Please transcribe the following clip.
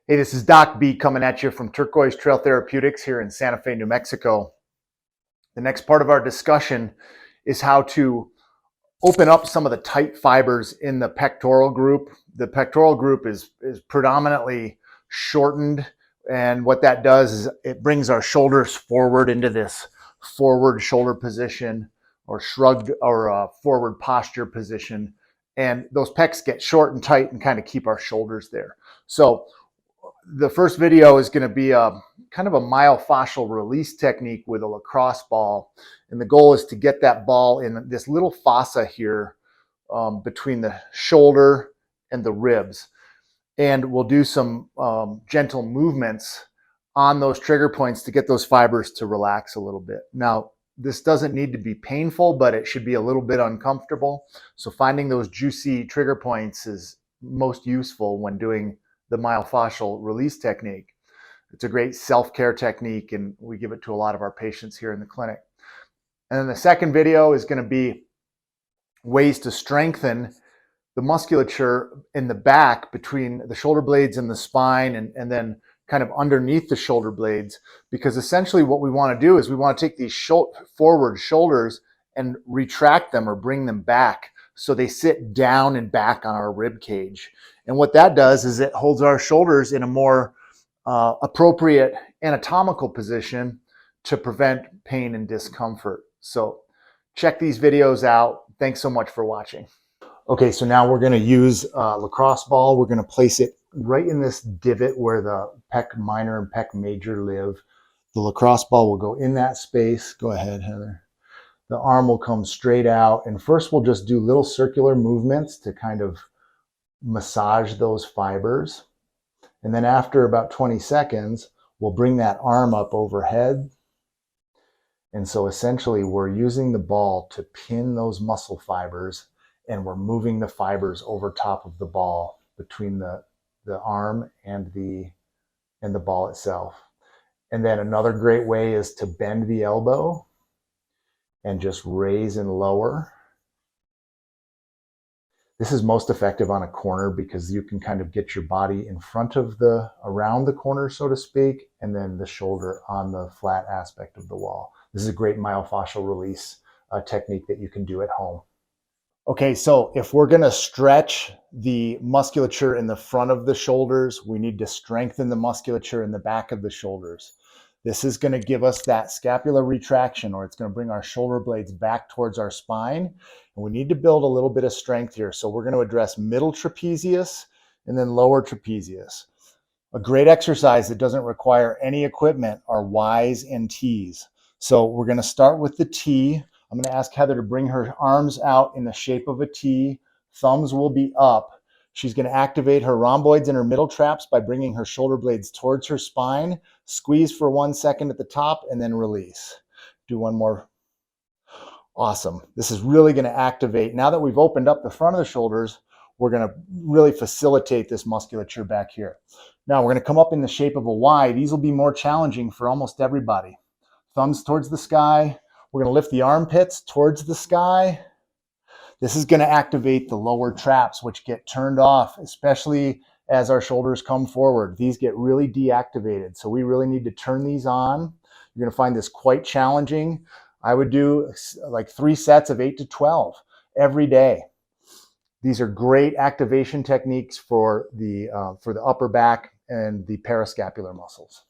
Hey, this is Doc B coming at you from Turquoise Trail Therapeutics here in Santa Fe, New Mexico. The next part of our discussion is how to open up some of the tight fibers in the pectoral group. The pectoral group is predominantly shortened, and what that does is it brings our shoulders forward into this forward shoulder position or shrugged or forward posture position, and those pecs get short and tight and kind of keep our shoulders there. So the first video is going to be a kind of a myofascial release technique with a lacrosse ball. And the goal is to get that ball in this little fossa here between the shoulder and the ribs. And we'll do some gentle movements on those trigger points to get those fibers to relax a little bit. Now, this doesn't need to be painful, but it should be a little bit uncomfortable. So finding those juicy trigger points is most useful when doing the myofascial release technique. It's a great self-care technique, and we give it to a lot of our patients here in the clinic. And then the second video is going to be ways to strengthen the musculature in the back between the shoulder blades and the spine, and then kind of underneath the shoulder blades, because essentially what we want to do is we want to take these forward shoulders and retract them or bring them back so they sit down and back on our rib cage. And what that does is it holds our shoulders in a more appropriate anatomical position to prevent pain and discomfort. So check these videos out. Thanks so much for watching. Okay, so now we're going to use a lacrosse ball. We're going to place it right in this divot where the pec minor and pec major live. The lacrosse ball will go in that space. Go ahead, Heather. The arm will come straight out. And first we'll just do little circular movements to kind of massage those fibers. And then after about 20 seconds, we'll bring that arm up overhead. And so essentially we're using the ball to pin those muscle fibers, and we're moving the fibers over top of the ball between the arm and the ball itself. And then another great way is to bend the elbow and just raise and lower. This is most effective on a corner because you can kind of get your body in front of around the corner, so to speak, and then the shoulder on the flat aspect of the wall. This is a great myofascial release technique that you can do at home. Okay, so if we're going to stretch the musculature in the front of the shoulders, we need to strengthen the musculature in the back of the shoulders. This is going to give us that scapular retraction, or it's going to bring our shoulder blades back towards our spine. And we need to build a little bit of strength here. So we're going to address middle trapezius and then lower trapezius. A great exercise that doesn't require any equipment are Ys and Ts. So we're going to start with the T. I'm going to ask Heather to bring her arms out in the shape of a T. Thumbs will be up. She's going to activate her rhomboids and her middle traps by bringing her shoulder blades towards her spine. Squeeze for 1 second at the top and then release. Do one more. Awesome. This is really going to activate. Now that we've opened up the front of the shoulders, we're going to really facilitate this musculature back here. Now we're going to come up in the shape of a Y. These will be more challenging for almost everybody. Thumbs towards the sky. We're going to lift the armpits towards the sky. This is going to activate the lower traps, which get turned off, especially as our shoulders come forward. These get really deactivated. So we really need to turn these on. You're going to find this quite challenging. I would do like 3 sets of 8 to 12 every day. These are great activation techniques for the upper back and the parascapular muscles.